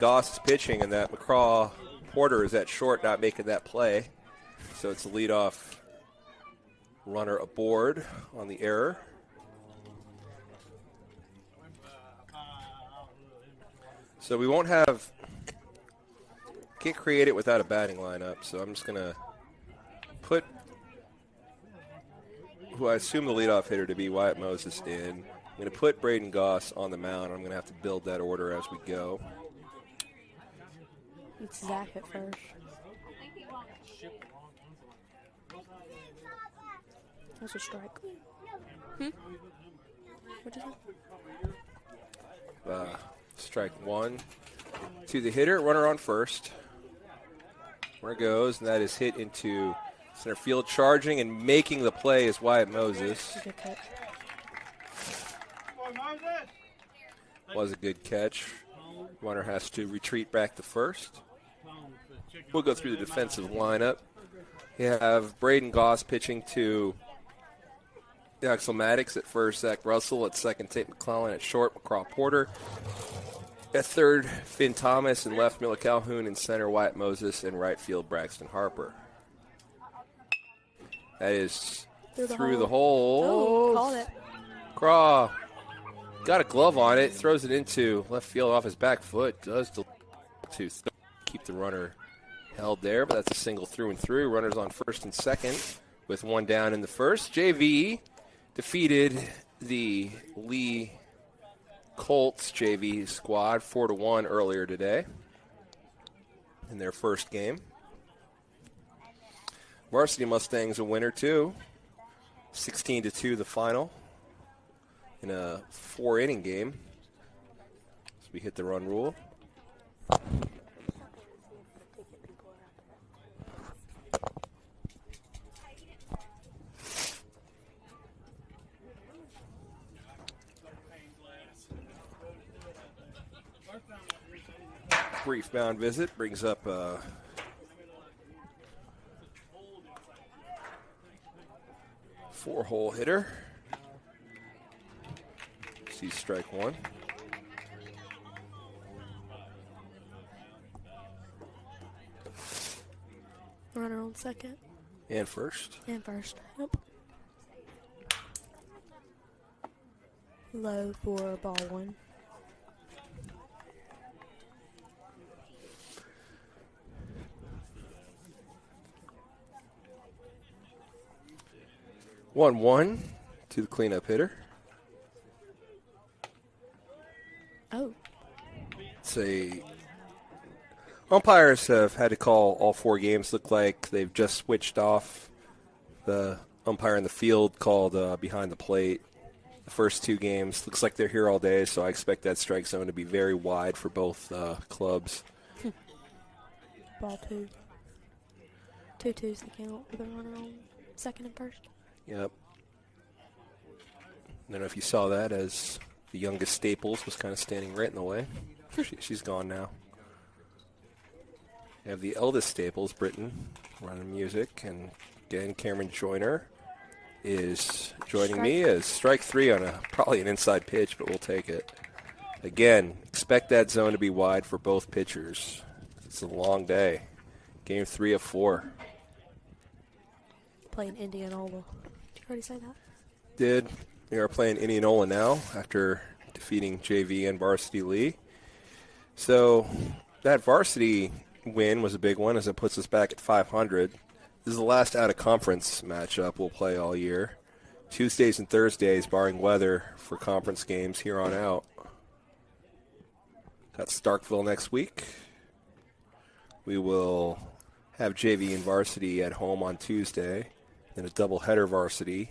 Goss is pitching, and that McCraw Porter is at short, not making that play. So it's a leadoff runner aboard on the error. So we won't have, can't create it without a batting lineup. So I'm just going to put who I assume the leadoff hitter to be Wyatt Moses in. I'm going to put Braden Goss on the mound. I'm going to have to build that order as we go. It's Zach at first. That's a strike. What is it? Strike one to the hitter. Runner on first. Where it goes, and that is hit into center field. Charging and making the play is Wyatt Moses. Good catch. Was a good catch. Runner has to retreat back to first. We'll go through the defensive lineup. You have Braden Goss pitching to Axel Maddox at first, Zach Russell at second, Tate McClellan at short, McCraw Porter at third, Finn Thomas, and left, Miller Calhoun, in center, Wyatt Moses, and right field, Braxton Harper. That is through the hole. Oh, called it. Craw got a glove on it, throws it into left field off his back foot. Does to keep the runner held there, but that's a single through and through. Runners on first and second with one down in the first. JV defeated the Lee Colts JV squad 4-1 earlier today in their first game. Varsity Mustangs a winner too, 16-2 the final in a 4-inning game. So we hit the run rule. Brief mound visit brings up four-hole hitter. See strike one. Runner on second. And first. And first. Yep. Low for ball one. 1-1 to the cleanup hitter. Oh. Say umpires have had to call all four games. Look like they've just switched off. The umpire in the field called behind the plate. The first two games. Looks like they're here all day, so I expect that strike zone to be very wide for both clubs. Ball two. 2-2's the count with a runner on second and first. Yep. I don't know if you saw that, as the youngest Staples was kind of standing right in the way. She's gone now. You have the eldest Staples, Britton, running music, and again, Cameron Joyner is joining me as strike three on probably an inside pitch, but we'll take it. Again, expect that zone to be wide for both pitchers. It's a long day. Game 3 of 4. Playing Indianola. Did you already say that? Did. We are playing Indianola now after defeating JV and Varsity Lee. So that Varsity win was a big one, as it puts us back at 500. This is the last out-of-conference matchup we'll play all year. Tuesdays and Thursdays, barring weather, for conference games here on out. Got Starkville next week. We will have JV and Varsity at home on Tuesday, then a doubleheader Varsity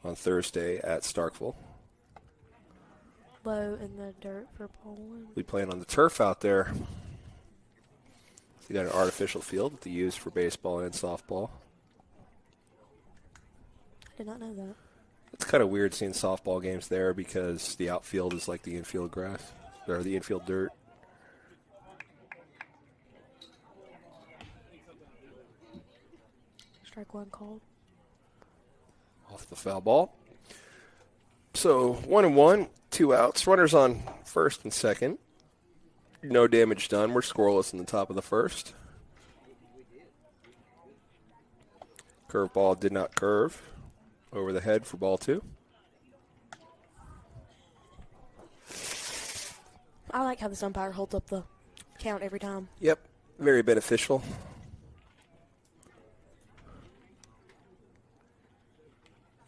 on Thursday at Starkville. Low in the dirt for Poland. We playing on the turf out there. We got an artificial field that they use for baseball and softball. I did not know that. It's kind of weird seeing softball games there because the outfield is like the infield grass, or the infield dirt. Strike one called. Off the foul ball. So 1-1, 2 outs. Runners on first and second. No damage done. We're scoreless in the top of the first. Curveball did not curve. Over the head for ball 2. I like how this umpire holds up the count every time. Yep, very beneficial.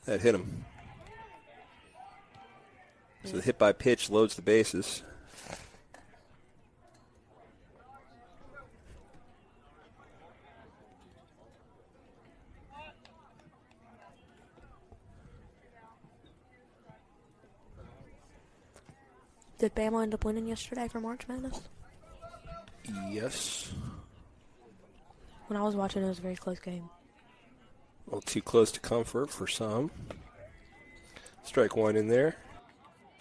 That hit him. So the hit by pitch loads the bases. Did Bama end up winning yesterday for March Madness? Yes. When I was watching, it was a very close game. A little too close to comfort for some. Strike 1 in there.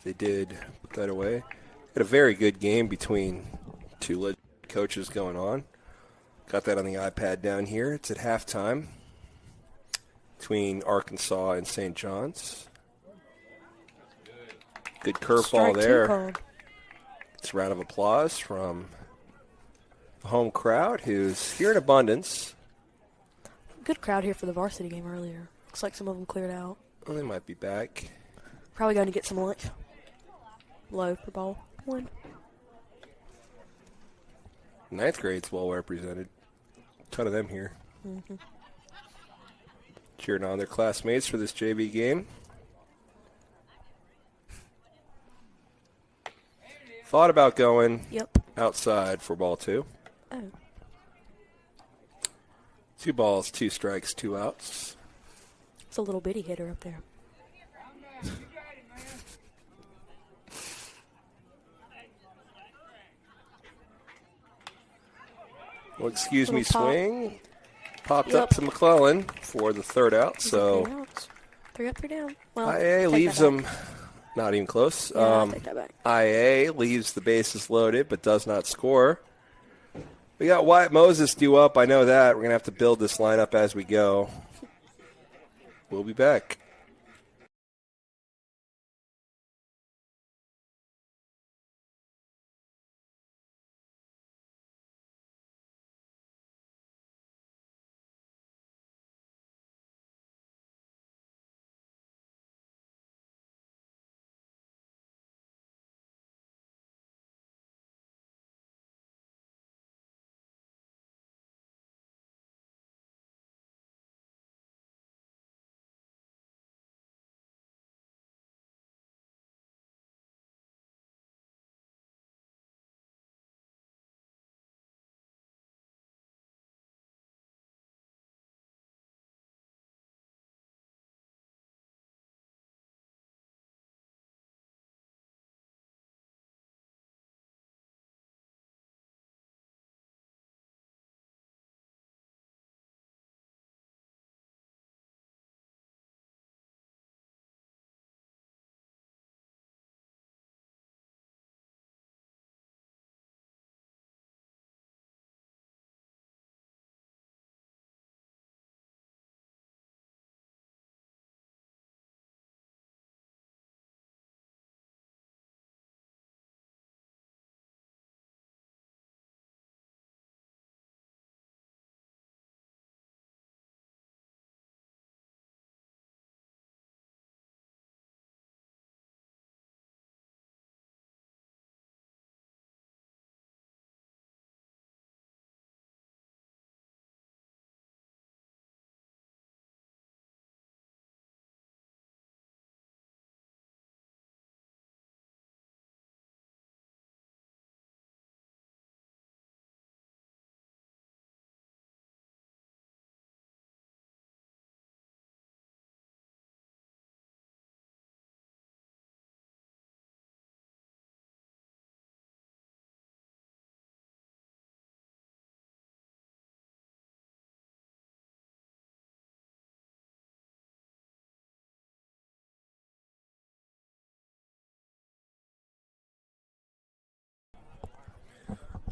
They did put that away. Had a very good game between two legend coaches going on. Got that on the iPad down here. It's at halftime between Arkansas and St. John's. Good curveball there. It's a round of applause from the home crowd, who's here in abundance. Good crowd here for the varsity game earlier. Looks like some of them cleared out. Well, they might be back. Probably going to get some lunch. Low for ball 1. Ninth grade's well represented. A ton of them here. Mm-hmm. Cheering on their classmates for this JV game. Thought about going outside for ball 2. Oh. 2 balls, 2 strikes, 2 outs. It's a little bitty hitter up there. Well, excuse me, swing. Popped up to McClellan for the 3rd out. So 3 up, 3 down. Well, IA leaves them not even close. Yeah, I'll take that back. IA leaves the bases loaded but does not score. We got Wyatt Moses due up. I know that. We're going to have to build this lineup as we go. We'll be back.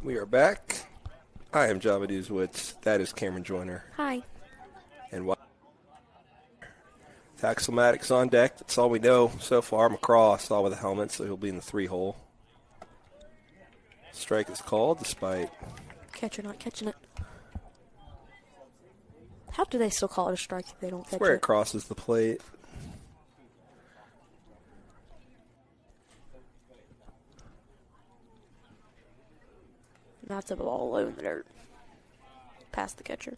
We are back. I am Java Dewswitz. That is Cameron Joyner. Hi. And Taxomatic's on deck. That's all we know so far. McCraw saw with a helmet, so he'll be in the 3 hole. Strike is called despite. Catcher not catching it. How do they still call it a strike if they don't catch Where it? it crosses the plate. That's a ball low in the dirt. Past the catcher.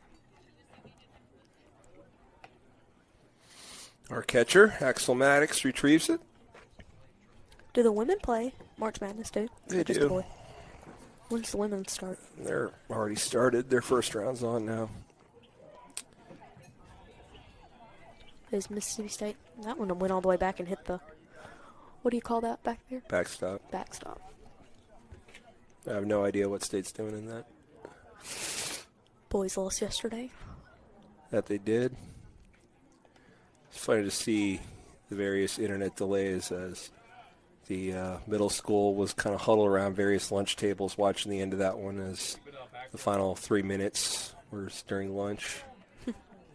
Our catcher, Axel Maddox, retrieves it. Do the women play March Madness too? They Or just do. the boy? When does the women start? They're already started. Their first round's on now. Is Mississippi State? That one went all the way back and hit the. What do you call that back there? Backstop. Backstop. I have no idea what State's doing in that. Boys lost yesterday. That they did. It's funny to see the various internet delays as the middle school was kind of huddled around various lunch tables watching the end of that one as the final 3 minutes were during lunch.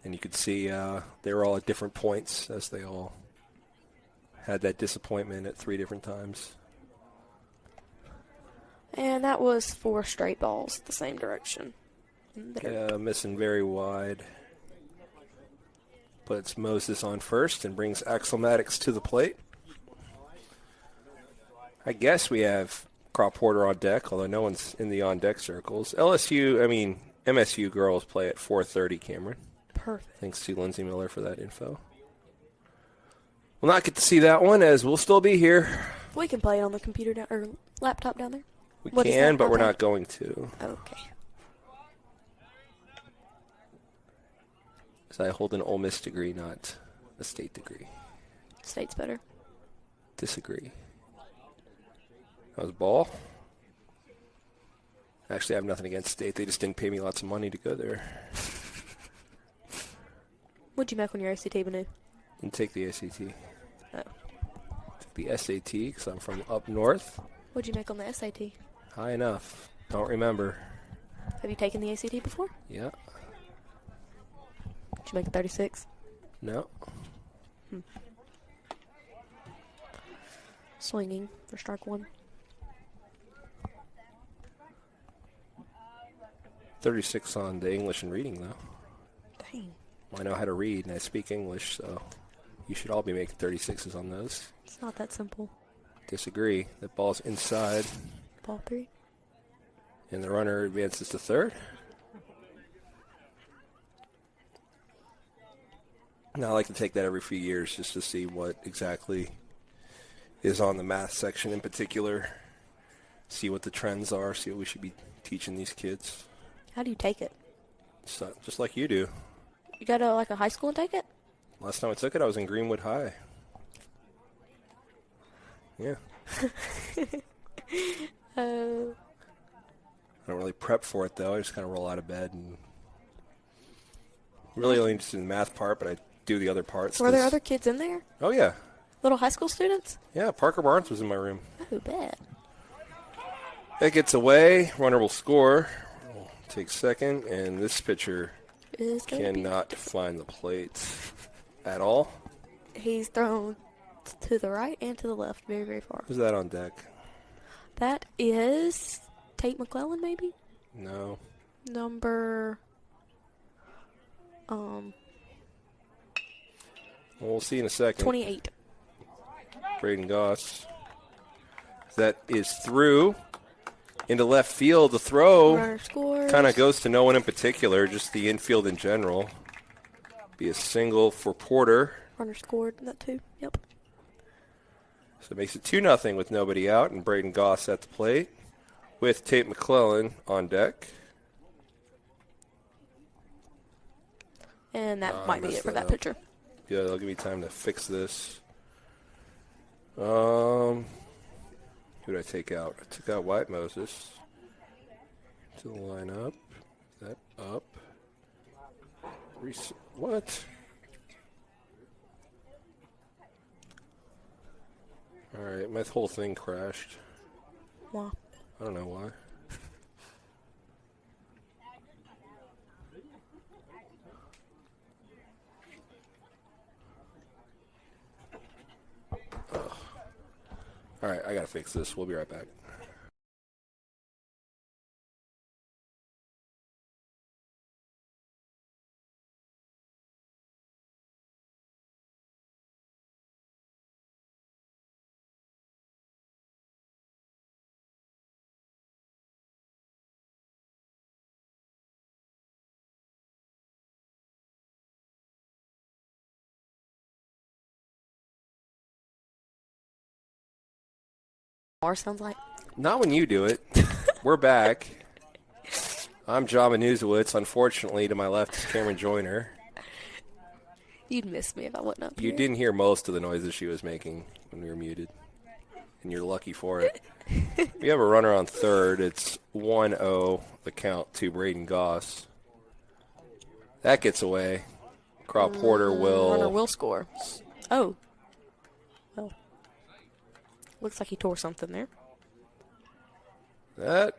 And you could see they were all at different points as they all had that disappointment at 3 different times. And that was 4 straight balls the same direction. Yeah, missing very wide. Puts Moses on first and brings Axel Maddox to the plate. I guess we have Crop Porter on deck, although no one's in the on-deck circles. MSU girls play at 4:30, Cameron. Perfect. Thanks to Lindsay Miller for that info. We'll not get to see that one as we'll still be here. We can play it on the computer or laptop down there. We What is can, that, but we're iPad? not going to. Okay. Because I hold an Ole Miss degree, not a State degree. State's better. Disagree. That was a ball. Actually, I have nothing against State. They just didn't pay me lots of money to go there. What'd you make on your ACT, Banu? Didn't take the ACT. Oh. Took the SAT because I'm from up north. What'd you make on the SAT? High enough. Don't remember. Have you taken the ACT before? Yeah. Did you make a 36? No. Swinging for strike 1. 36 on the English and reading, though. Dang. I know how to read, and I speak English, so you should all be making 36s on those. It's not that simple. Disagree. That ball's inside, Ball 3. and the runner advances to third. Now, I like to take that every few years just to see what exactly is on the math section in particular, see what the trends are, see what we should be teaching these kids. How do you take it? So, just like you do. You go to like a high school and take it? Last time I took it, I was in Greenwood High. Yeah. I don't really prep for it, though. I just kind of roll out of bed and really only interested in the math part, but I do the other parts. Were there other kids in there? Oh, yeah. Little high school students? Yeah, Parker Barnes was in my room. Oh, bad. That gets away. Runner will score. We'll take second, and this pitcher Is gonna be- cannot find the plate at all. He's thrown to the right and to the left very, very far. Who's that on deck? That is Tate McClellan, maybe? No. Number... Well, we'll see in a second. 28. Braden Goss. That is through into left field. The throw Runner scores. kind of goes to no one in particular, just the infield in general. Be a single for Porter. Runner scored that too. Yep. So it makes it 2-0 with nobody out, and Braden Goss at the plate with Tate McClellan on deck. And that I might be messed it for that that up. pitcher. Yeah, they'll give me time to fix this. Who did I take out? I took out White Moses to the lineup. That up. What? All right, my whole thing crashed. Wow. I don't know why. All right, I gotta fix this. We'll be right back. sounds like. Not when you do it. We're back. I'm John Manuzowitz. Unfortunately, to my left is Cameron Joyner. You'd miss me if I wasn't up You here. didn't hear most of the noises she was making when we were muted, and you're lucky for it. We have a runner on third. It's 1-0, the count to Braden Goss. That gets away. Crop Porter Runner will. will score. Oh. Well. Looks like he tore something there.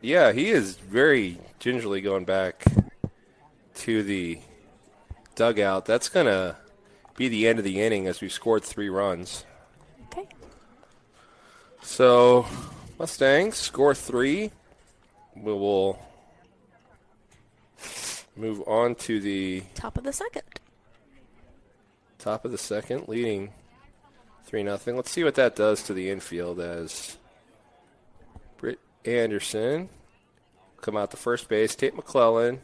Yeah, he is very gingerly going back to the dugout. That's going to be the end of the inning as we've scored 3 runs. Okay. So, Mustangs score 3. We will move on to the Top of the second. top of the second, leading 3-0. Let's see what that does to the infield as Britt Anderson come out to first base. Tate McClellan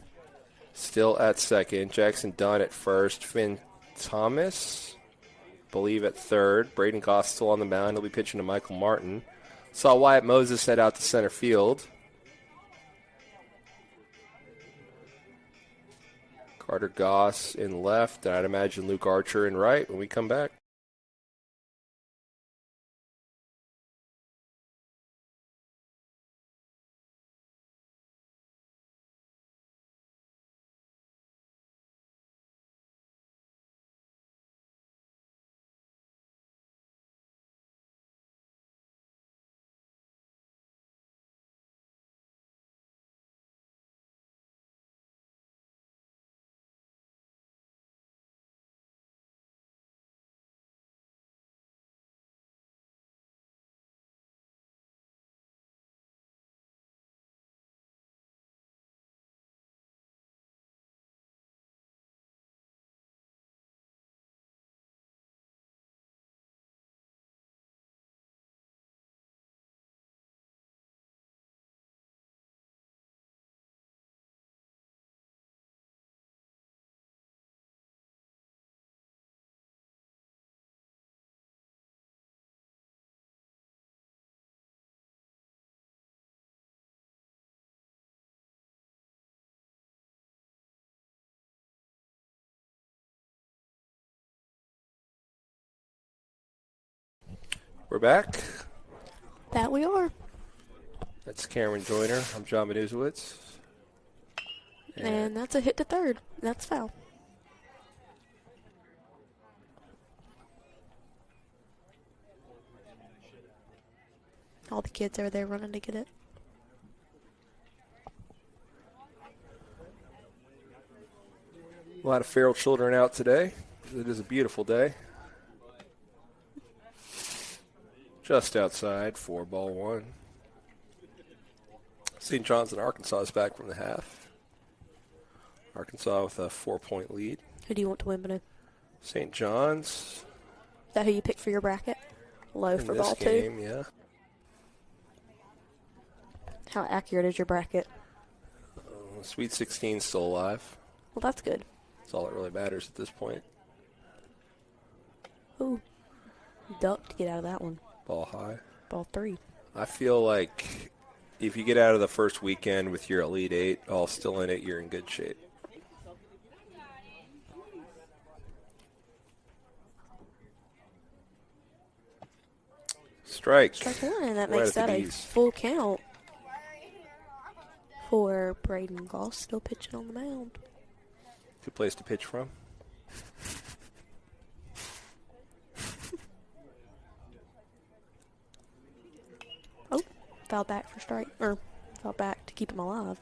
still at second. Jackson Dunn at first. Finn Thomas, believe, at third. Braden Goss still on the mound. He'll be pitching to Michael Martin. Saw Wyatt Moses head out to center field. Carter Goss in left, and I'd imagine Luke Archer in right when we come back. We're back. That we are. That's Cameron Joyner. I'm John Manuzowitz. And that's a hit to third. That's foul. All the kids are there running to get it. A lot of feral children out today. It is a beautiful day. Just outside, 4-1. St. John's in Arkansas is back from the half. Arkansas with a 4-point lead. Who do you want to win, Banu? St. John's Is that who you picked for your bracket? Low in for this ball game, 2? yeah. How accurate is your bracket? Sweet 16 still alive. Well, that's good. That's all that really matters at this point. Ooh. Duck to get out of that one. Ball high. Ball 3. I feel like if you get out of the first weekend with your Elite 8 all still in it, you're in good shape. Strike. Strike 1, and that Right makes at the that a D's. full count for Braden Goss still pitching on the mound. Good place to pitch from. Oh, foul back for strike, or foul back to keep him alive.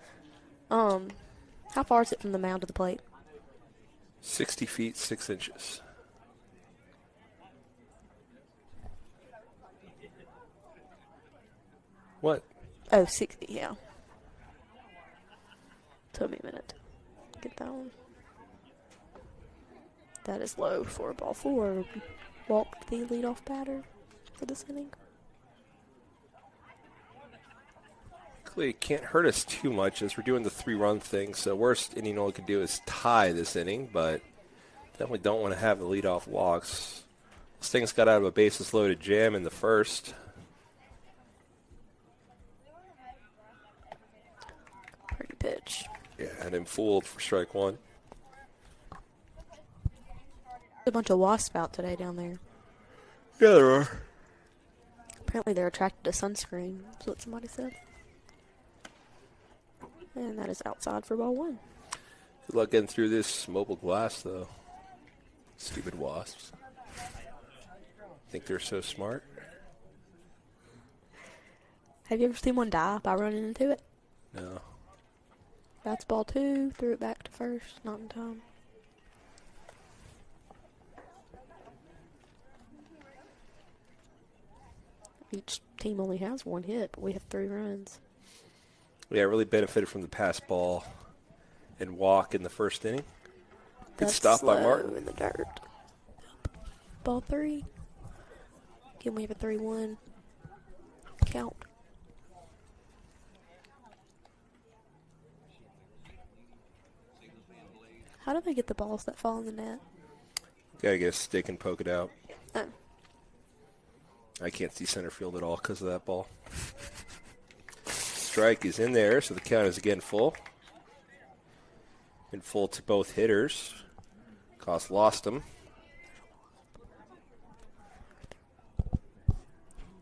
How far is it from the mound to the plate? 60 feet, 6 inches. What? Oh, 60, yeah. Took me a minute to get that one. That is low for ball 4. Walked the leadoff batter for this inning. Luckily, it can't hurt us too much as we're doing the 3-run thing. So worst Indianola could do is tie this inning, but definitely don't want to have the leadoff walks. This thing's got out of a bases loaded jam in the first. pitch. Yeah, and then fooled for strike one. A bunch of wasps out today down there. Yeah, there are. Apparently they're attracted to sunscreen. That's what somebody said. And that is outside for ball one. Good luck getting through this mobile glass, though. Stupid wasps. Think they're so smart? Have you ever seen one die by running into it? No. That's ball two. Threw it back to first. Not in time. Each team only has one hit, but we have 3 runs. Yeah, really benefited from the pass ball and walk in the first inning. Good That's stop by slow Martin. in the dirt. Ball 3. Again, we have a 3-1 count. How do they get the balls that fall in the net? Gotta get a stick and poke it out. Oh. I can't see center field at all because of that ball. Strike is in there, so the count is again full. And full to both hitters. Koss lost him.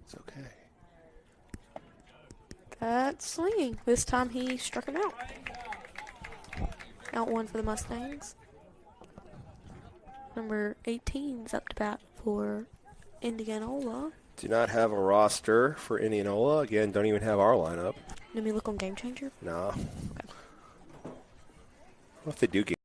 It's okay. That's swinging. This time he struck him out. Out one for the Mustangs. Number 18 is up to bat for Indianola. Do not have a roster for Indianola. Again, don't even have our lineup. Let me look on Game Changer. No. What if they do get?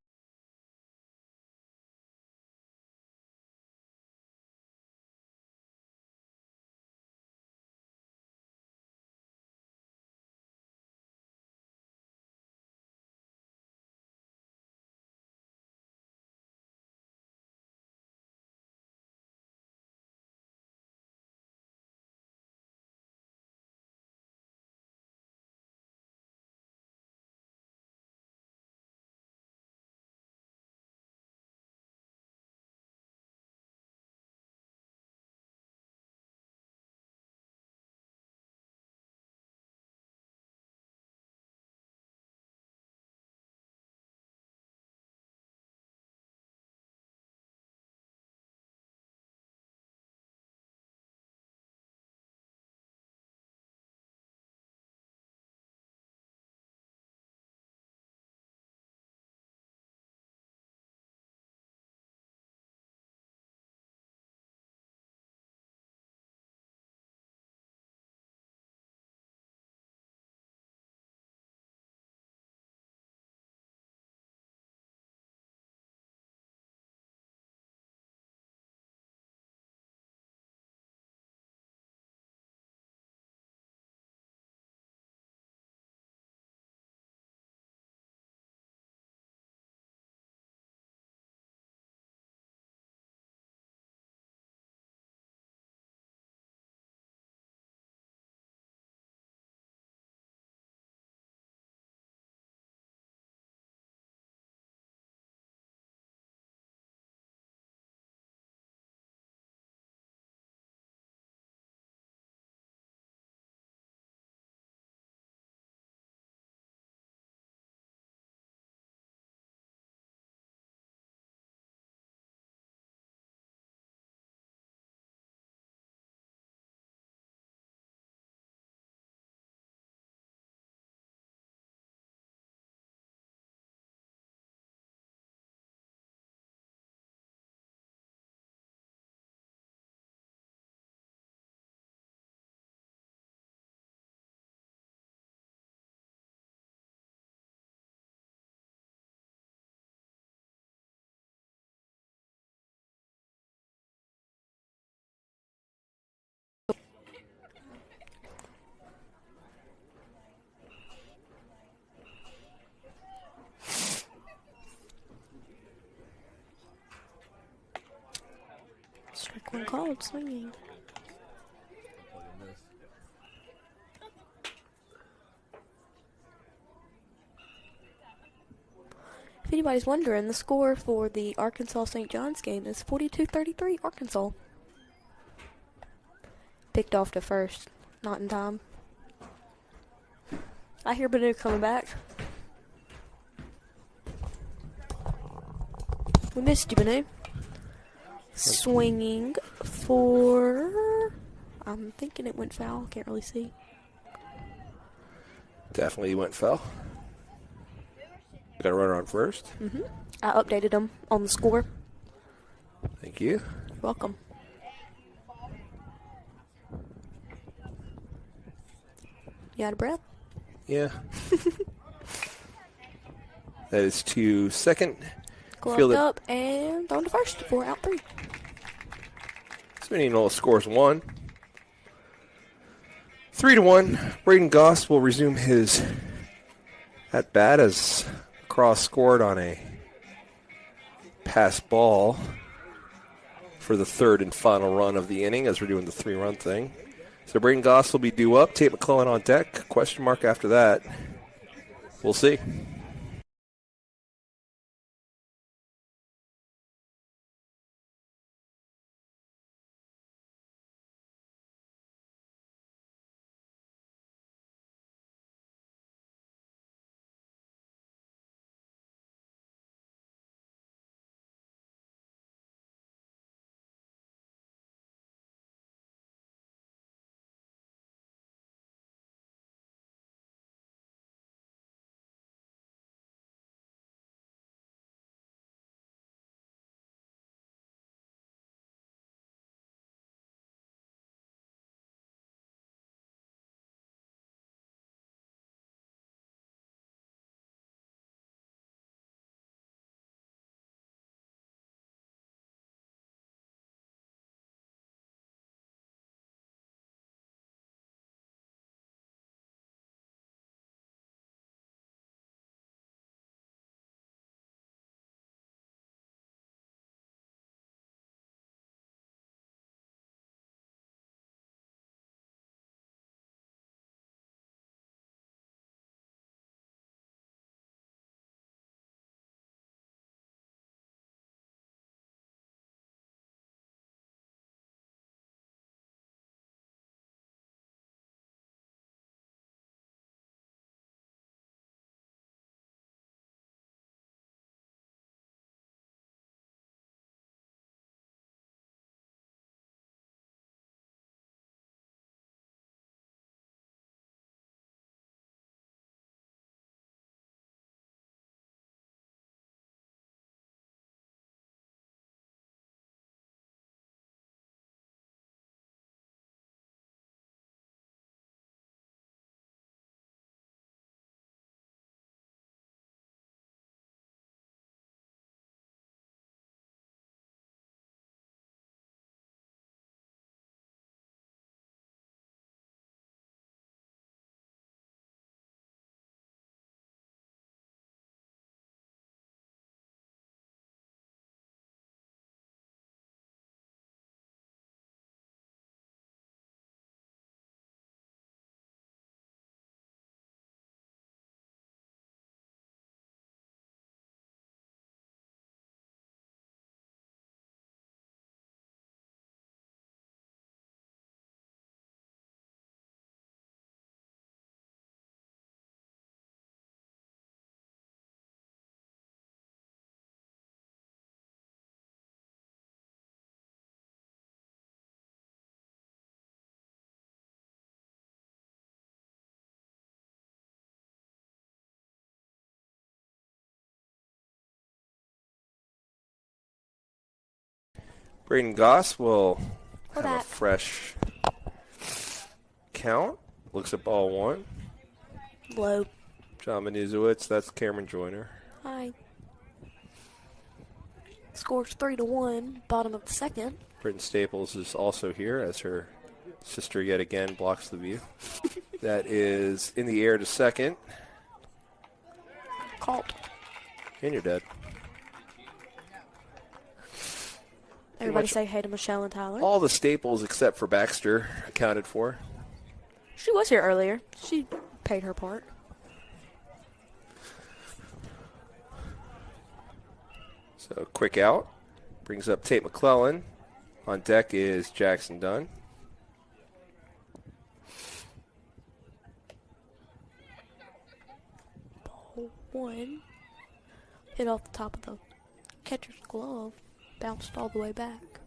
Strike one called, swinging. If anybody's wondering, the score for the Arkansas-St. John's game is 42-33 Arkansas. Picked off to first, not in time. I hear Banu coming back. We missed you, Banu. Swinging for... I'm thinking it went foul. Can't really see. Definitely went foul. Got a runner on first. I updated them on the score. Thank you. You're welcome. You out of breath? Yeah. That is to second. Gloved up and on to first. 4 out 3. So Indianola scores 1. 3-1. Braden Goss will resume his at bat as Cross scored on a pass ball for the third and final run of the inning as we're doing the 3-run thing. So Braden Goss will be due up. Tate McClellan on deck. Question mark after that. We'll see. Braden Goss will have a fresh count. Looks at ball 1. Low. John Manuzowitz, that's Cameron Joyner. Hi. Scores 3-1. Bottom of the second. Britton Staples is also here as her sister yet again blocks the view. That is in the air to second. Caught. And you're dead. Everybody say hey to Michelle and Tyler. All the Staples except for Baxter accounted for. She was here earlier. She paid her part. So quick out. Brings up Tate McClellan. On deck is Jackson Dunn. Ball 1. Hit off the top of the catcher's glove bounced all the way back.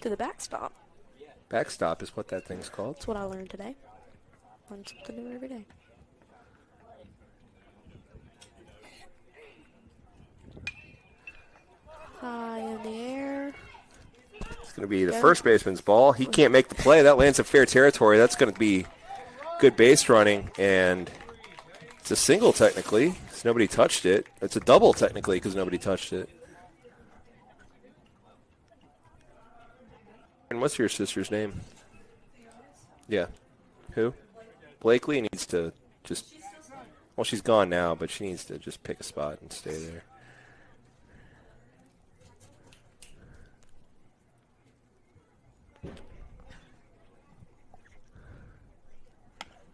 To the backstop. Backstop is what that thing's called. That's what I learned today. Learn something new every day. High in the air. It's going to be the first baseman's ball. He can't make the play. That lands in fair territory. That's going to be good base running, and it's a single technically because nobody touched it. It's a double technically because nobody touched it. And what's your sister's name? Yeah. Who? Blakely needs to just, well, she's gone now, but she needs to just pick a spot and stay there.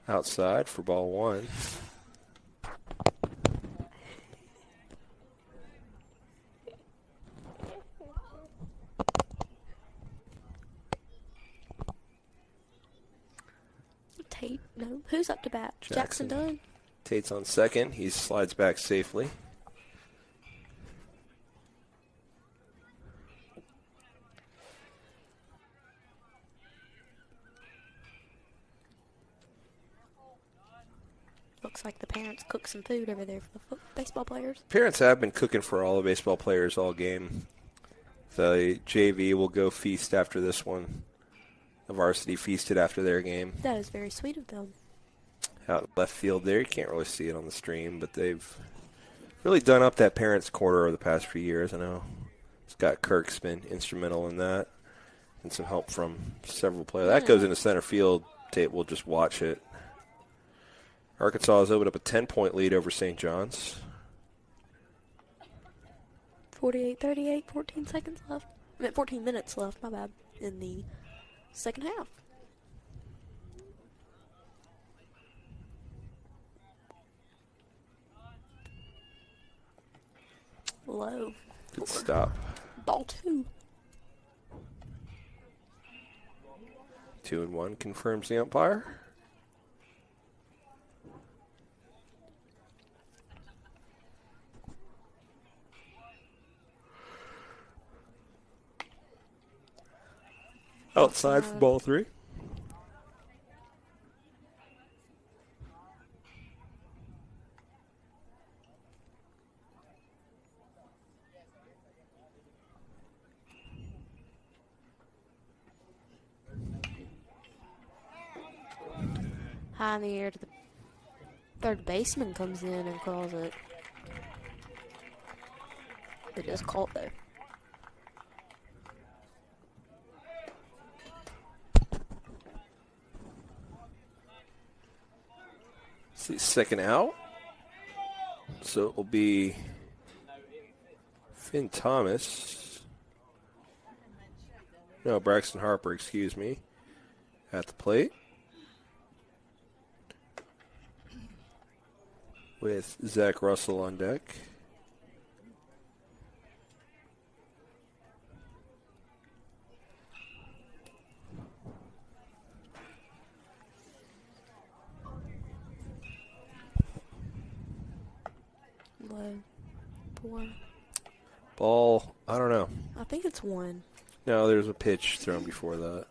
Outside for ball one. Tate, no. Who's up to bat? Jackson Dunn. Tate's on second. He slides back safely. Looks like the parents cook some food over there for the baseball players. Parents have been cooking for all the baseball players all game. The JV will go feast after this one. The varsity feasted after their game. That is very sweet of them. Out left field there. You can't really see it on the stream, but they've really done up that parents' corner over the past few years. I know Scott Kirk's been instrumental in that, and some help from several players. That goes into center field. Tate will just watch it. Arkansas has opened up a 10-point lead over St. John's. 48-38, 14 seconds left. 14 minutes left, my bad, in the second half. Low. Good stop. Ball two. 2-1 confirms the umpire. Outside for ball three. High in the air to the third baseman comes in and calls it. It is called there. See, second out. So it will be Finn Thomas. No, Braxton Harper, excuse me, at the plate. With Zach Russell on deck. Low. 4. Ball, I don't know. I think it's 1. No, there's a pitch thrown before that.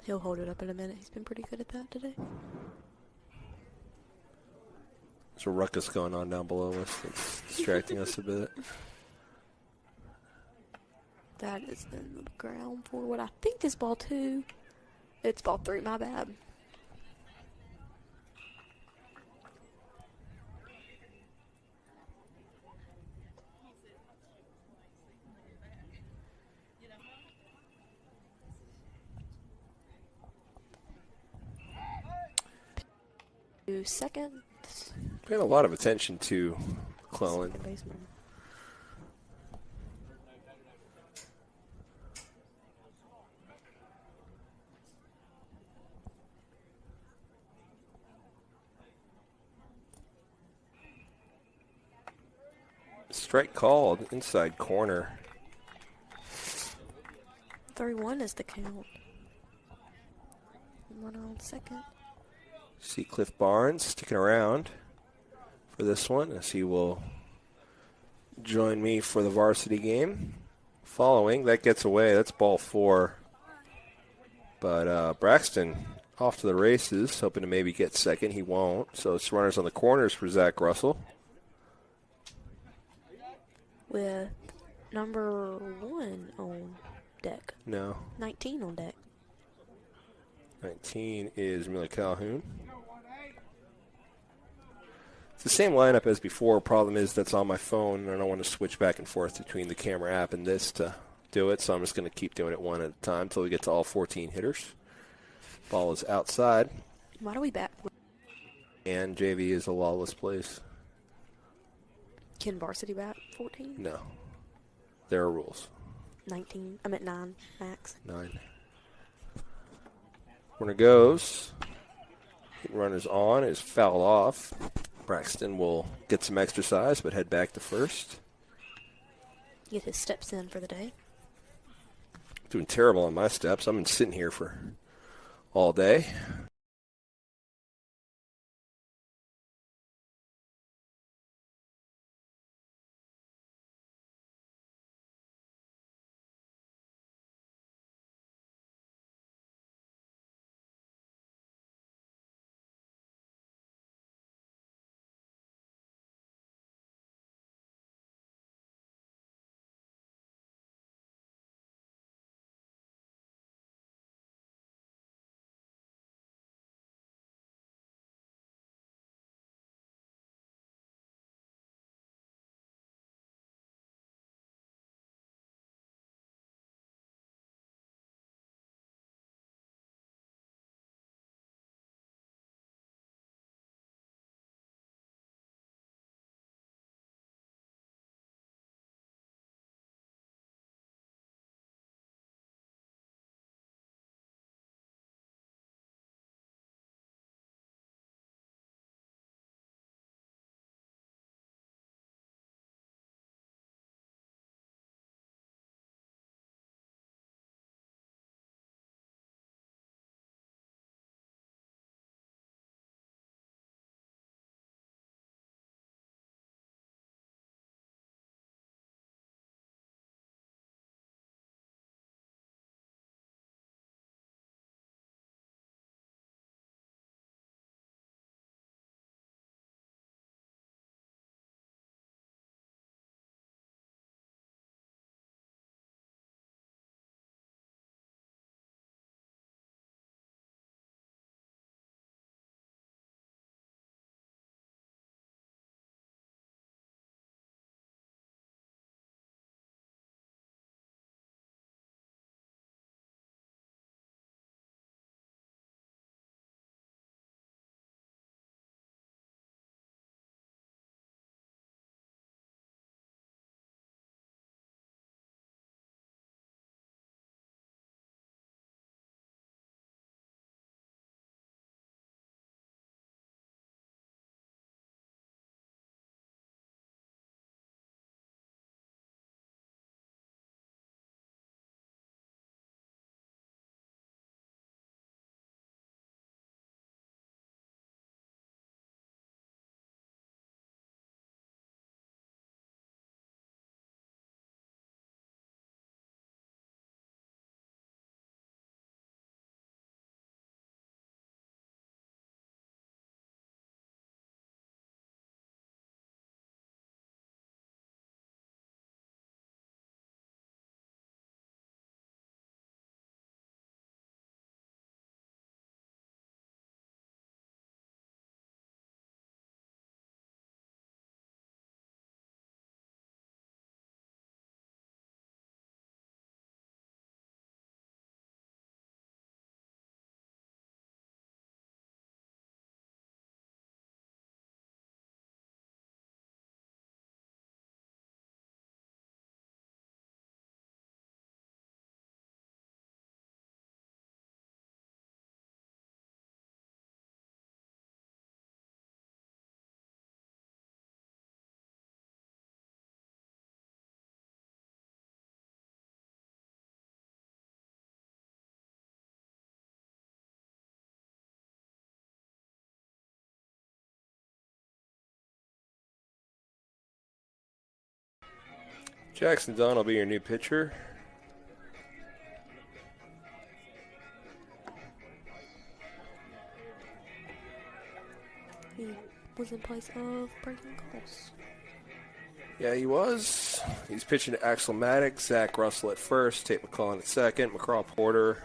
He'll hold it up in a minute. He's been pretty good at that today. There's a ruckus going on down below us that's distracting us a bit. That is in the ground for what I think is ball 2. It's ball 3, my bad. Second. Paying a lot of attention to Clellan. Strike called, inside corner. 3-1 is the count. Runner on second. See Cliff Barnes sticking around. for this one, as he will join me for the varsity game. Following, that gets away. That's ball 4. But Braxton off to the races, hoping to maybe get second. He won't. So it's runners on the corners for Zach Russell. With number 1 on deck. No. 19 on deck. 19 is Mila Calhoun. It's the same lineup as before. Problem is that's on my phone, and I don't want to switch back and forth between the camera app and this to do it, so I'm just going to keep doing it one at a time until we get to all 14 hitters. Ball is outside. Why do we bat? And JV is a lawless place. Can varsity bat 14? No. There are rules. 19. I'm at 9 max. 9. Runner goes. Runner's on. Is fouled off. Braxton will get some exercise, but head back to first. Get his steps in for the day. Doing terrible on my steps. I've been sitting here for all day. Jackson Dunn will be your new pitcher. He was in place of Brandon Coles. Yeah, he was. He's pitching to Axel Maddox, Zach Russell at first, Tate McClellan at second, McCraw Porter.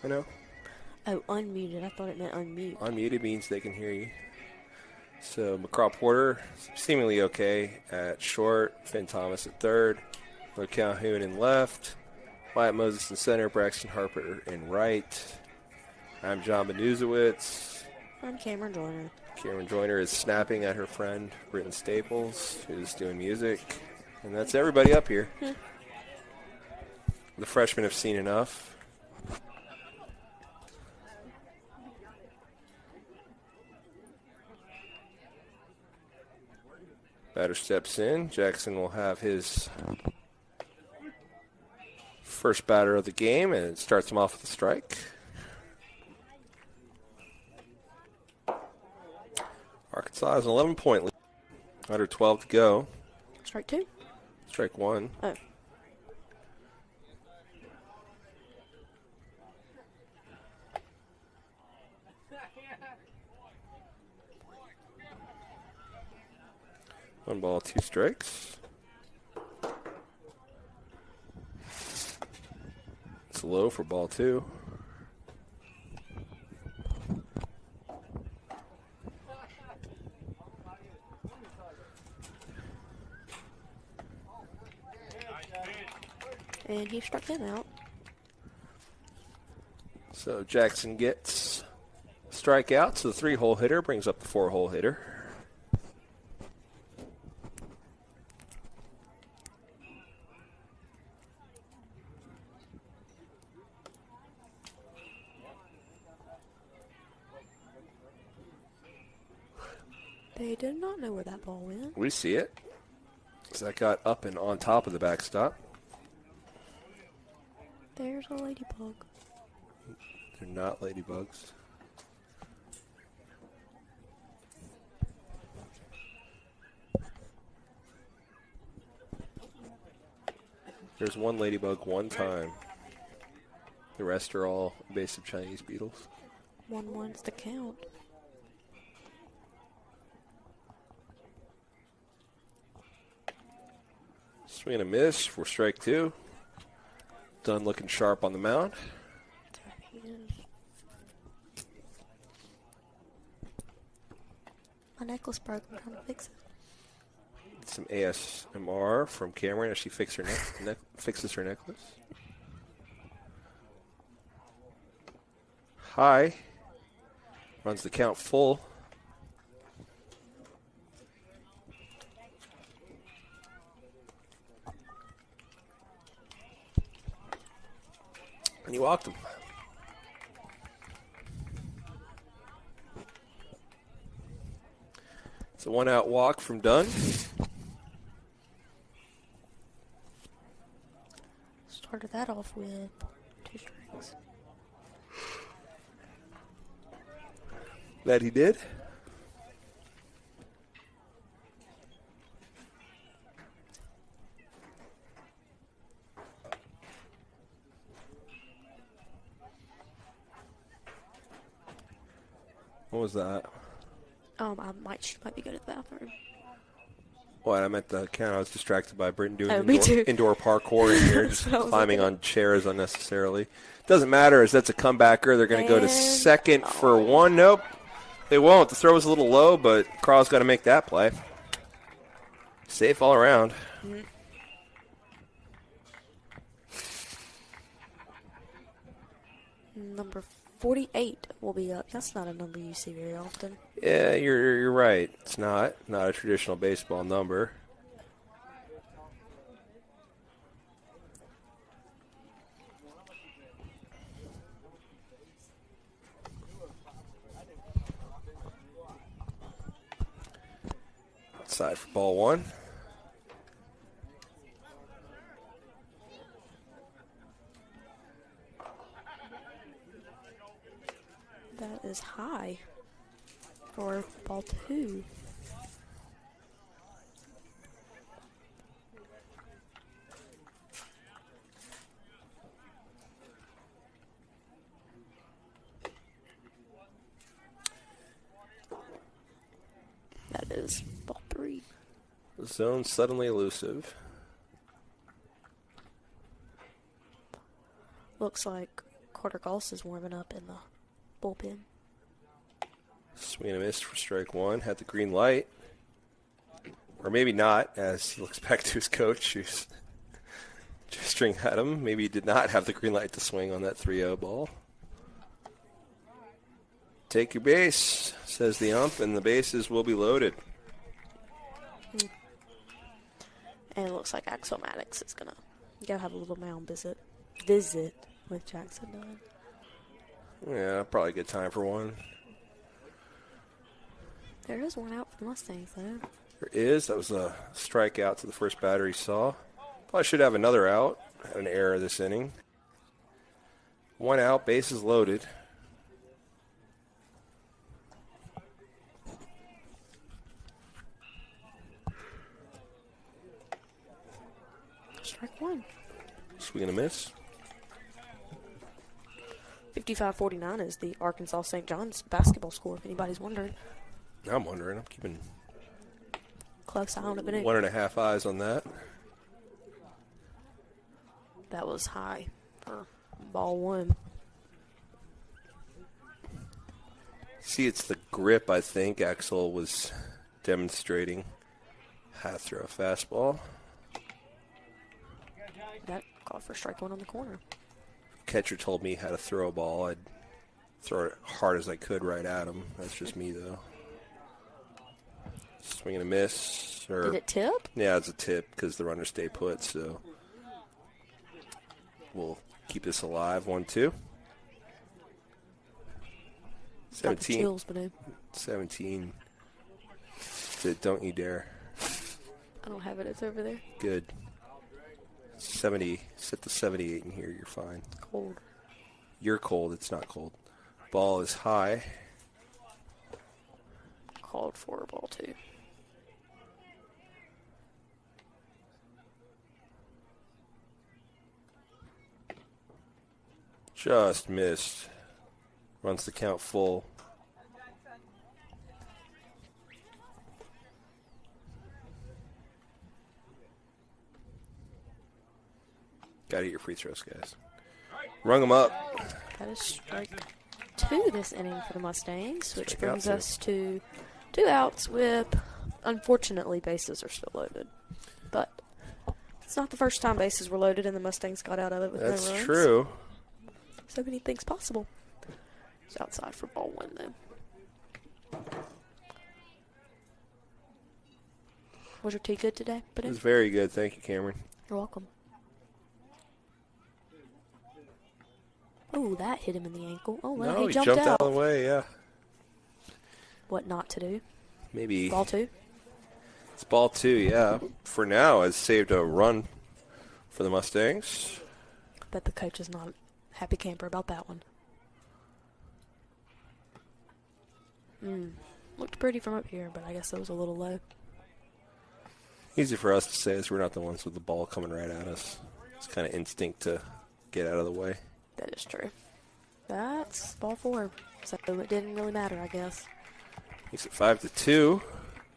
I know. Oh, unmuted. I thought it meant unmute. Unmuted means they can hear you. So McCraw Porter, seemingly okay at short. Finn Thomas at third. Luke Calhoun in left. Wyatt Moses in center. Braxton Harper in right. I'm John Benuzowitz. I'm Cameron Joyner. Cameron Joyner is snapping at her friend Britton Staples, who's doing music. And that's everybody up here. The freshmen have seen enough. Batter steps in. Jackson will have his first batter of the game, and it starts him off with a strike. Arkansas has an 11-point lead. Under 12 to go. Strike two? Strike one. Oh. One ball, two strikes. It's low for ball two. And he struck him out. So Jackson gets strikeouts. So the 3-hole hitter brings up the 4-hole hitter. They did not know where that ball went. We see it. So that got up and on top of the backstop. There's a ladybug. They're not ladybugs. There's one ladybug one time. The rest are all invasive Chinese beetles. 1-1's the count. Swing and a miss for strike two. Dunn looking sharp on the mound. There he is. My necklace broke. I'm trying to fix it. Some ASMR from Cameron as she fixes her necklace. High. Runs the count full. And you walked him. It's a 1-out walk from Dunn. Started that off with 2 strikes. That he did. What was that? She might be going to the bathroom. What, I meant the count. I was distracted by Britton doing me too. indoor parkour in here, just I was climbing looking on chairs unnecessarily. Doesn't matter, as that's a comebacker. They're going to go to And- second for one. Nope, they won't. The throw was a little low, but Carl's got to make that play. Safe all around. Mm-hmm. Number 48 will be up. That's not a number you see very often. Yeah, you're right. It's not a traditional baseball number. Outside for ball one. That is high for ball 2. is ball 3. Zone suddenly elusive. Looks like Carter Goss is warming up in the bullpen. Swing and a miss for strike 1. Had the green light. Or maybe not, as he looks back to his coach, who's gesturing at him. Maybe he did not have the green light to swing on that 3-0 ball. Take your base, says the ump, and the bases will be loaded. And it looks like Axel Maddox is going to go have a little mound visit with Jackson Dunn. Yeah, probably a good time for one. There is one out for the Mustangs, though. There is. That was a strikeout to the first batter he saw. Probably should have another out. Had an error this inning. One out, bases loaded. Strike 1. Swing and a miss. 55-49 is the Arkansas St. John's basketball score, if anybody's wondering. I'm wondering. I'm keeping Close eye on it, but 1.5 eyes on that. that was high for ball 1. See, it's the grip, I think, Axel was demonstrating. How to throw a fastball. That called for strike 1 on the corner. Catcher told me how to throw a ball. I'd throw it hard as I could right at him. That's just me, though. Swing and a miss. Did it tip? Yeah, it's a tip because the runner stayed put, so we'll keep this alive. 1-2. Got the 17. chills, but 17. Don't you dare. I don't have it. It's over there. Good. 70. Set the 78 in here. You're fine. Cold. You're cold. It's not cold. Ball is high. Called for ball 2. Just missed. Runs the count full. Got to get your free throws, guys. Rung them up. That is strike 2 this inning for the Mustangs, which Strike brings out 2. us to 2 outs with, unfortunately, bases are still loaded. But it's not the first time bases were loaded and the Mustangs got out of it with no runs. That's true. So many things possible. It's outside for ball 1, though. Was your tea good today? It was very good. Thank you, Cameron. You're welcome. Oh, that hit him in the ankle. Oh, well, No, he he jumped out out. of the way, yeah. What not to do? Maybe. Ball 2? It's ball 2, yeah. For now, it's saved a run for the Mustangs. Bet the coach is not a happy camper about that one. Looked pretty from up here, but I guess it was a little low. Easy for us to say as we're not the ones with the ball coming right at us. It's kind of instinct to get out of the way. That is true. That's ball 4. So it didn't really matter, I guess. Makes it 5-2.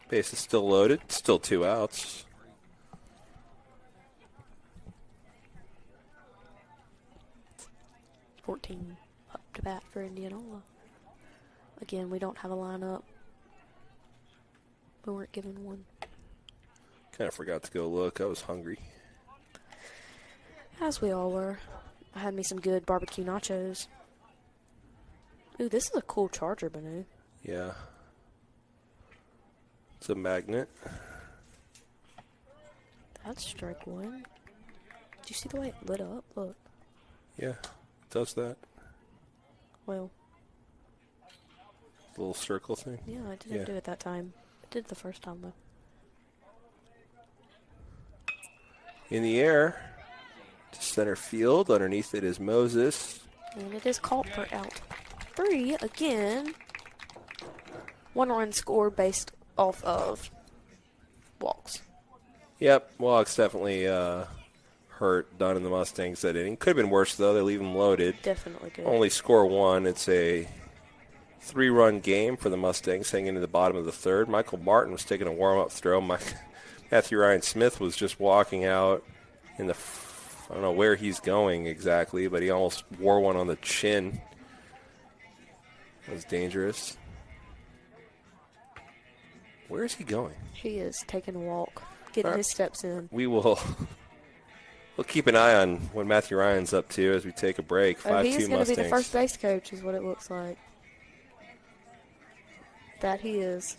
Base is still loaded. Still 2 outs. $14 up to bat for Indianola. Again, we don't have a lineup. We weren't given one. Kind of forgot to go look. I was hungry. As we all were. I had me some good barbecue nachos. Ooh, this is a cool charger, Banu. Yeah. It's a magnet. That's strike 1. Did you see the way it lit up? Look. Yeah, it does that. Well, Little circle thing. yeah, I didn't do it that time. I did it the first time, though. In the air. To center field. Underneath it is Moses. And it is called for out 3 again. 1 run scored based off of walks. Yep, walks definitely hurt Dunn and the Mustangs that inning. Could have been worse, though. They leave them loaded. Definitely good. Only score 1. It's a 3-run game for the Mustangs heading into the bottom of the third. Michael Martin was taking a warm-up throw. Matthew Ryan Smith was just walking out in the I don't know where he's going exactly, but he almost wore one on the chin. That was dangerous. Where is he going? He is taking a walk, getting his steps in. We'll keep an eye on what Matthew Ryan's up to as we take a break. 5-2 He's going to be the Mustangs. first base coach is what it looks like. That he is.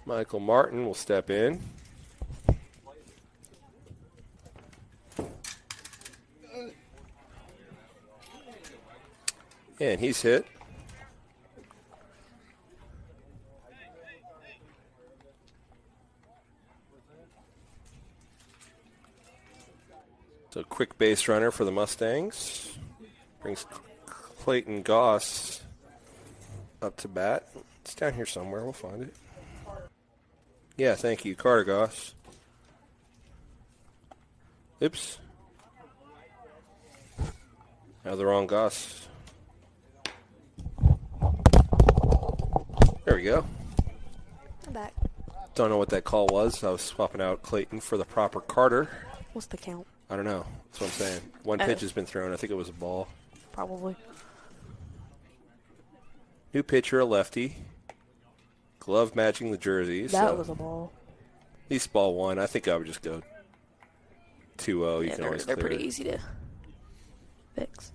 Michael Martin will step in. And he's hit. So quick base runner for the Mustangs. Brings Clayton Goss up to bat. It's down here somewhere. We'll find it. Yeah, thank you. Carter Goss. Oops. Now the wrong Goss. There we go. I'm back. Don't know what that call was. I was swapping out Clayton for the proper Carter. What's the count? I don't know. That's what I'm saying. One pitch has been thrown. I think it was a ball. Probably. New pitcher, a lefty. Glove matching the jerseys. That was a ball. At least ball one. I think I would just go 2-0. You can always they're clear pretty it. easy to fix.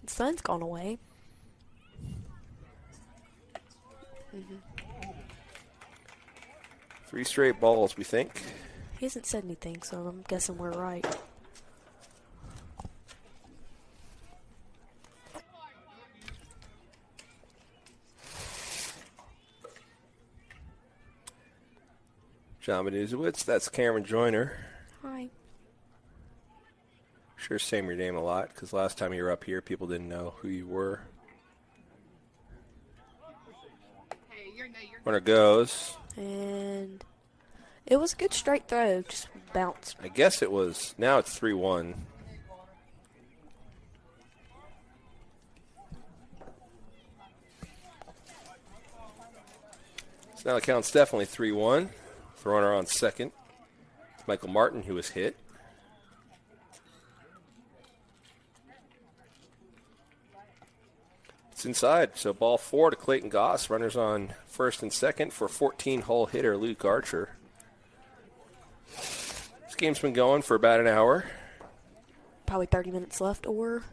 The sun's gone away. 3 straight balls, we think. He hasn't said anything, so I'm guessing we're right. John Benuzowitz, that's Cameron Joyner. Hi. Sure saying your name a lot, because last time you were up here, people didn't know who you were. Runner goes. And it was a good straight throw, just bounced. I guess it was. Now it's 3-1. So now the count's definitely 3-1. The runner on second. It's Michael Martin who was hit. It's inside. So ball 4 to Clayton Goss. Runners on first and second for 14-hole hitter Luke Archer. This game's been going for about an hour. Probably 30 minutes left or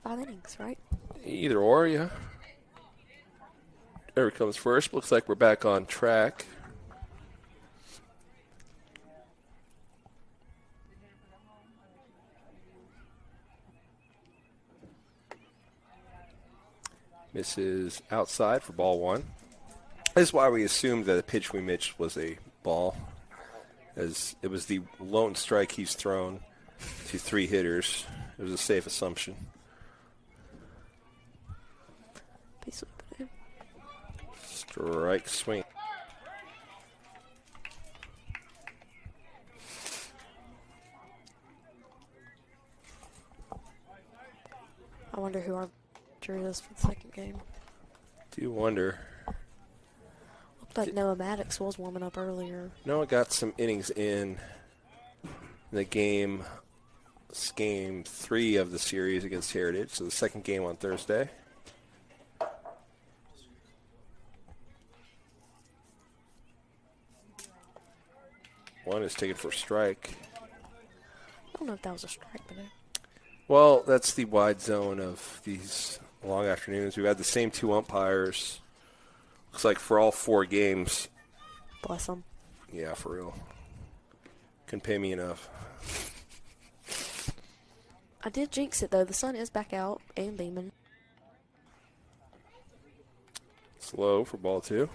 5 innings, right? Either or, yeah. Whoever comes first. Looks like we're back on track. Misses outside for ball 1. This is why we assumed that the pitch we missed was a ball, as it was the lone strike he's thrown to 3 hitters. It was a safe assumption. Strike swing. I wonder who our pitcher is for the second game. Do you wonder? Looked like Noah Maddox was warming up earlier. Noah got some innings in the game 3 of the series against Heritage, so the second game on Thursday. One is taken for a strike. I don't know if that was a strike, but Well, that's the wide zone of these long afternoons. We've had the same 2 umpires, looks like for all 4 games. bless them. Yeah, for real. Couldn't pay me enough. I did jinx it, though. The sun is back out and beaming. Slow for ball 2.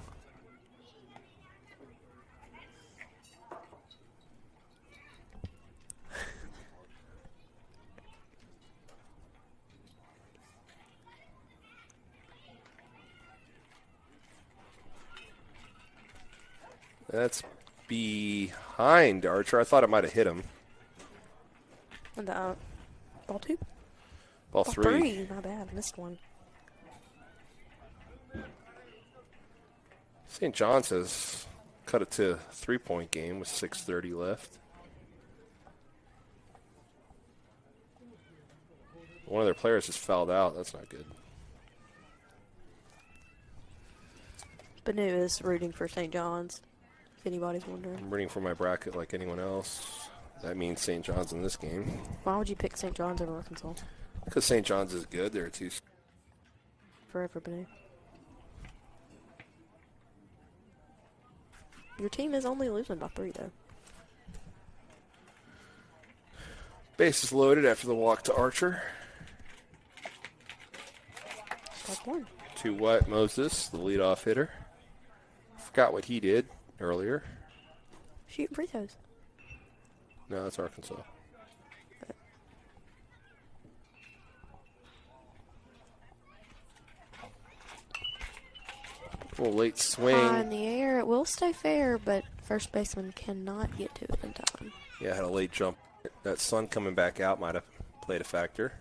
That's behind Archer. I thought it might have hit him. And ball 2? Ball 3. My bad. Missed one. St. John's has cut it to a 3-point game with 6:30 left. One of their players just fouled out. That's not good. Banu is rooting for St. John's, if anybody's wondering. I'm rooting for my bracket like anyone else. That means St. John's in this game. Why would you pick St. John's over Arkansas? Because St. John's is good. They're 2. Forever, Banu. Your team is only losing by 3, though. Bases loaded after the walk to Archer. Strike 1. To Wyatt Moses, the leadoff hitter. Forgot what he did earlier. Shooting free throws. No, that's Arkansas. A little late swing. High in the air. It will stay fair, but first baseman cannot get to it in time. Yeah, had a late jump. That sun coming back out might have played a factor.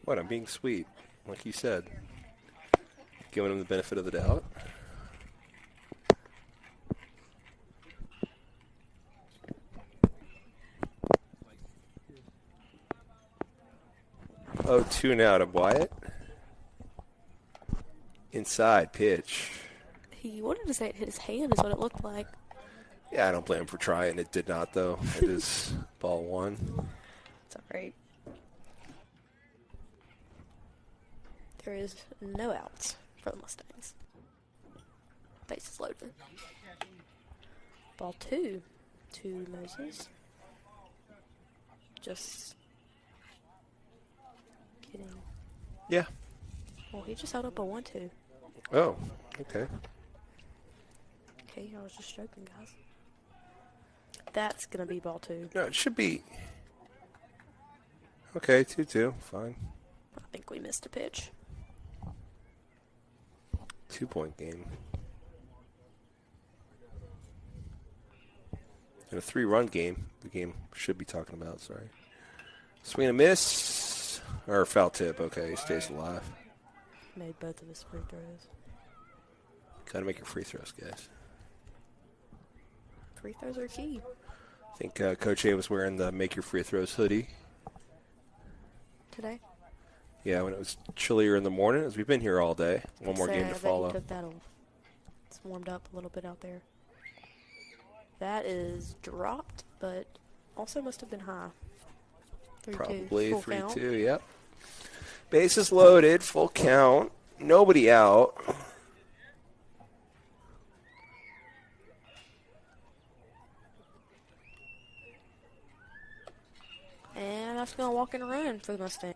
What, I'm being sweet, like he said. Giving him the benefit of the doubt. Oh, 2 now to Wyatt. Inside pitch. He wanted to say it hit his hand is what it looked like. Yeah, I don't blame him for trying. It did not, though. It is ball 1. It's all right. There is no outs for the Mustangs. Bases loaded. Ball 2 to Moses. Just kidding. Yeah. Well, he just held up a 1-2. Oh, okay. Okay, I was just joking, guys. That's going to be ball 2. No, it should be. Okay, 2-2. Fine. I think we missed a pitch. 2-point game. In a 3-run game, the game should be talking about, sorry. Swing and a miss. Or foul tip. Okay, he stays alive. Made both of his free throws. Gotta make your free throws, guys. Free throws are key. I think Coach A was wearing the Make Your Free Throws hoodie. Today? Yeah, when it was chillier in the morning, as we've been here all day. One more game to follow. I bet he took that off. It's warmed up a little bit out there. That is dropped, but also must have been high. 3-2. Probably Full 3-2, count. yep. Bases loaded, full count. Nobody out. And that's going to walk and run for the Mustang.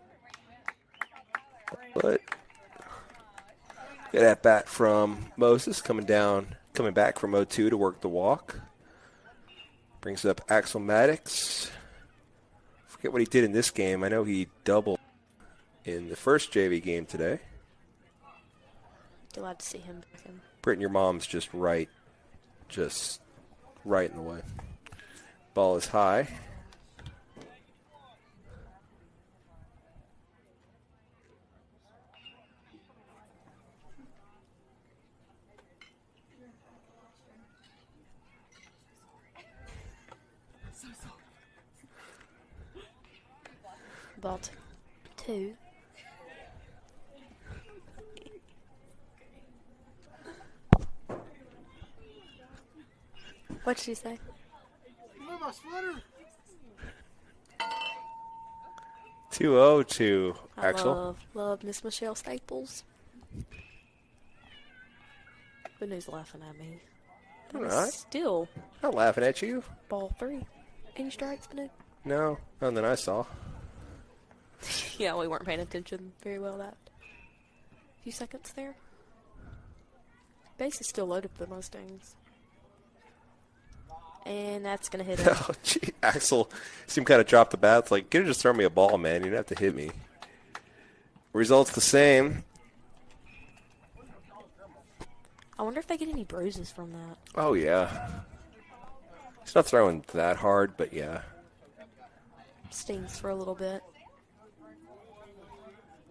But get at bat from Moses coming back from 0-2 to work the walk. Brings up Axel Maddox. Forget what he did in this game. I know he doubled in the first JV game today. Glad to see him back in. Britton, your mom's just right in the way. Ball is high. Ball 2. What did you say? My sweater. 2-0 to Axel. Love Miss Michelle Staples. But who's laughing at me? All right. Still Not laughing at you. ball 3. Any strikes, Banu? No, none that I saw. Yeah, we weren't paying attention very well that few seconds there. Base is still loaded for the Mustangs. And that's going to hit him. Oh, gee. Axel seemed kind of dropped the bat. It's like, could have just thrown me a ball, man. You didn't have to hit me. Results the same. I wonder if they get any bruises from that. Oh, yeah. He's not throwing that hard, but yeah. Stings for a little bit.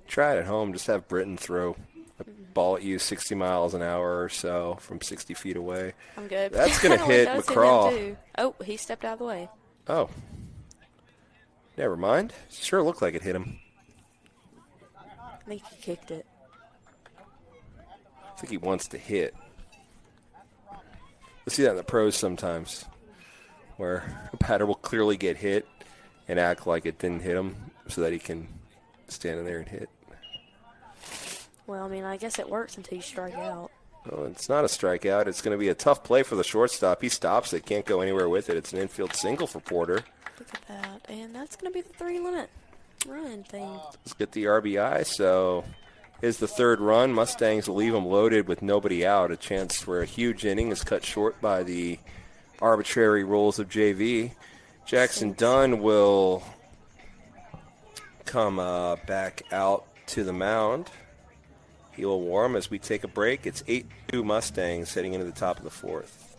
Try it at home. Just have Britton throw a ball at you 60 miles an hour or so from 60 feet away. I'm good. That's going to hit McCraw. Oh, he stepped out of the way. Oh. Never mind. Sure looked like it hit him. I think he kicked it. I think he wants to hit. We see that in the pros sometimes, where a batter will clearly get hit and act like it didn't hit him so that he can stand in there and hit. Well, I mean, I guess it works until you strike out. Well, it's not a strikeout. It's going to be a tough play for the shortstop. He stops it, can't go anywhere with it. It's an infield single for Porter. Look at that. And that's going to be the 3-limit run thing. Let's get the RBI. So is the third run. Mustangs will leave them loaded with nobody out. A chance for a huge inning is cut short by the arbitrary rules of JV. Jackson Dunn will come back out to the mound. He will warm as we take a break. It's 8-2 Mustangs heading into the top of the fourth.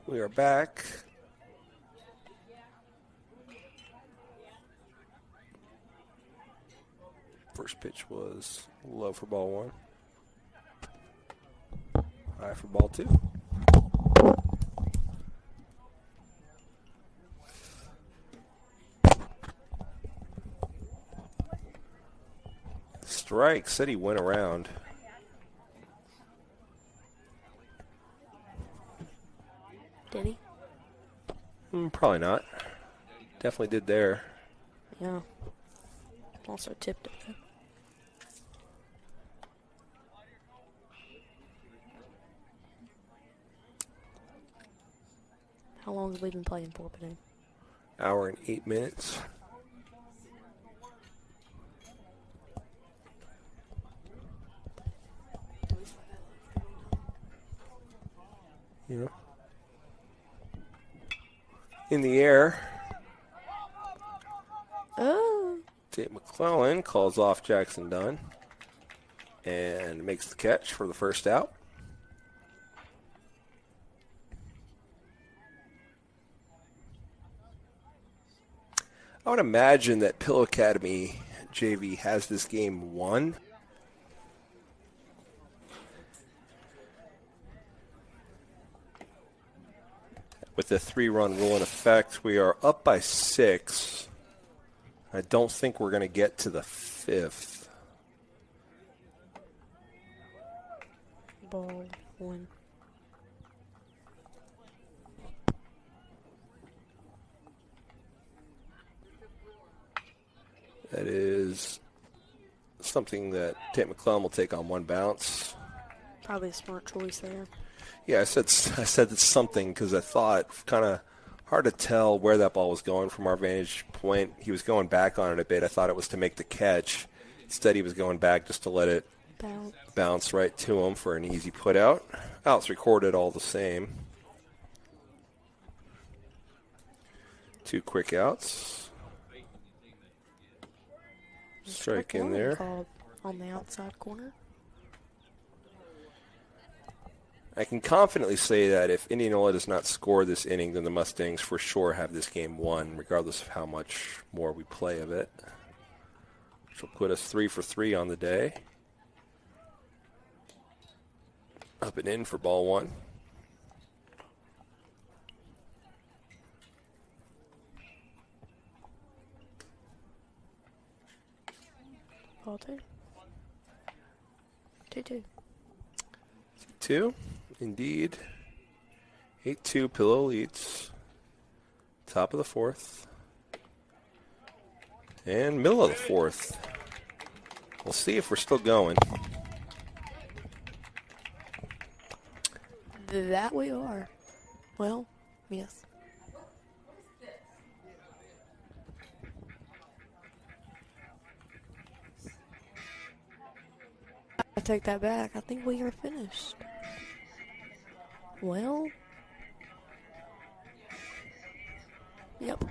We are back. First pitch was low for ball one. High for ball two. Strike. Said he went around. Did he? Probably not. Definitely did there. Yeah. Also tipped it. How long have we been playing for today? Hour and 8 minutes. Yeah. In the air. Oh. Tate McClellan calls off Jackson Dunn and makes the catch for the first out. I would imagine that Pill Academy JV has this game won. With the 3-run rule in effect, we are up by 6. I don't think we're going to get to the 5th. Ball one. That is something that Tate McClellan will take on one bounce. Probably a smart choice there. Yeah, I said it's something because I thought kind of hard to tell where that ball was going from our vantage point. He was going back on it a bit. I thought it was to make the catch. Instead, he was going back just to let it bounce right to him for an easy put out. Outs recorded all the same. 2 quick outs. Strike in there. Called on the outside corner. I can confidently say that if Indianola does not score this inning, then the Mustangs for sure have this game won, regardless of how much more we play of it. Which will put us 3 for 3 on the day. Up and in for ball one. Ball two. 2-2. 2, indeed. 8-2, Pillow leads. Top of the 4th. And middle of the 4th. We'll see if we're still going. That we are. Well, yes. I take that back. I think we are finished. Well. Yep.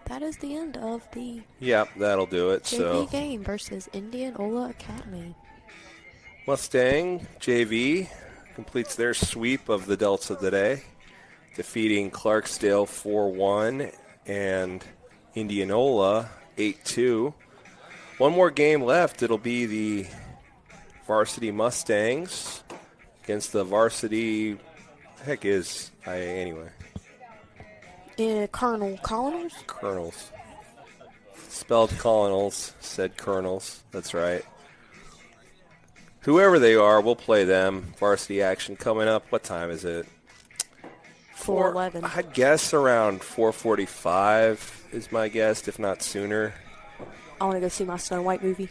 That is the end of the Yep, that'll do it. JV game versus Indianola Academy. Mustang JV completes their sweep of the Delta today, defeating Clarksdale 4-1 and Indianola 8-2. One more game left. It'll be the varsity Mustangs against the varsity, anyway. Colonels. Spelled Colonels, said Colonels. That's right. Whoever they are, we'll play them. Varsity action coming up. What time is it? 4:11. I'd guess around 4:45 is my guess, if not sooner. I want to go see my Snow White movie.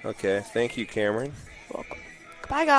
Okay. Thank you, Cameron. Welcome. Goodbye, guys.